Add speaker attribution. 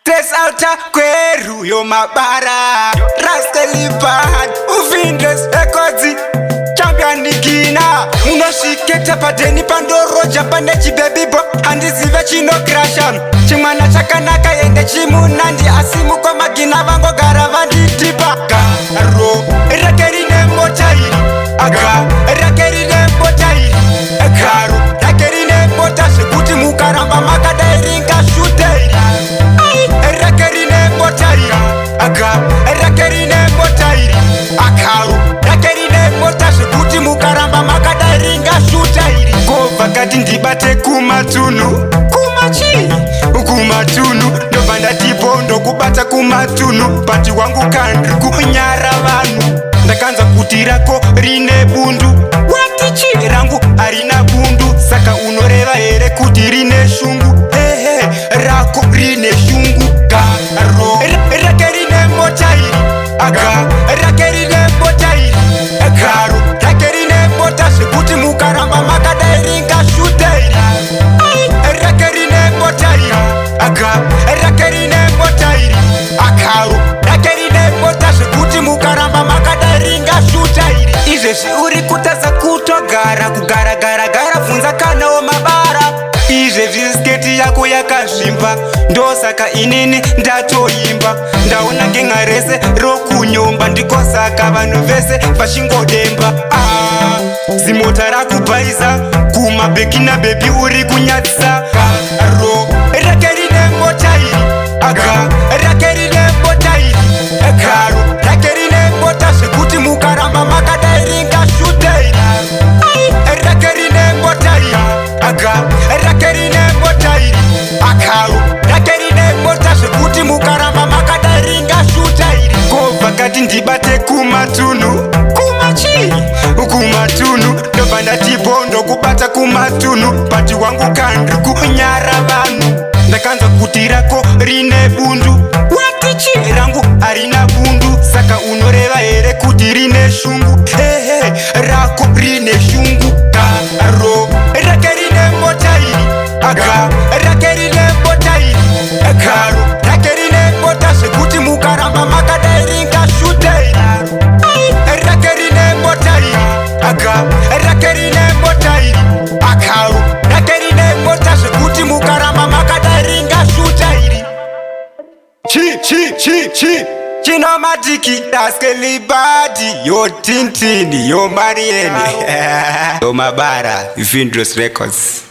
Speaker 1: Tres alta kweru yo mabara Rascally bad Uvindres records Champion nikina Unoshiketa padeni pandoro Japane chibebibo Handizive chino crasha Chimana chakanaka yende chimunandi Asimu kwa magina vango gara vanditipa Garo Rakerine motai Aga Rakerine motai Garo Rakerine mota Shekuti mukaramba makada iringa shute Rakerine motai Aga Rakerine motai Akaru Rakerine mota Shekuti mukaramba makada iringa shute Kova kati ndibate kumatunu Kumachi Kumatunu Ndobanda tibondo kubata kumatunu Pati wangu kandri kunyara vanu Ndakanza kutirako rine bundu Watichi rangu harina bundu Saka unoreva here kuti rine shungu Rako rine shungu Garo Rakerine motai Aga Rakerine motai Garo Rakerine mota Shekuti mukaramba makada iringa shute Rakerine motai Aga Rakerine motai Akaru Rakerine mota Shekuti mukaramba makada iringa shute Izveshi uri kutaza kutogara Kugara gara gara funza kanao mabara Izvezvi sketi yako yakazvimba Ndosaka inini ndatoimba Ndaona genga rese rokunyomba Ndikosaka vanhu vese vashingodemba Zimota rakubaiza Kumabeki na bebi uri kunyatsisa Garo Rakerine motai Aga Rakerine motai Garo Rakerine mota Shekuti mukaramba makada iringa shute Rakerine motai Aga Rakerine motai Akaru Rakerine mota Shekuti mukaramba makada iringa shute Kova kati ndibate kumatunu Kumachi Kumatunu Ndobanda tibondo kubata kumatunu Pati wangu kandri kunyara vanu Ndakanza kutirako rine bundu Watichi rangu harina bundu Saka unoreva here kuti rine shungu Rako rine shungu Garo Rakerine motai Aga Rakerine motai Garo Rakerine mota Shekuti mukaramba makada iringa shute Rakerine motai Aga Rakerine motai Akaru Rakerine mota Shekuti mukaramba makada iringa shute Chi Chino matiki Rascally bad Yo Tintini Yo Marieni Yo Mabara Uvindres Records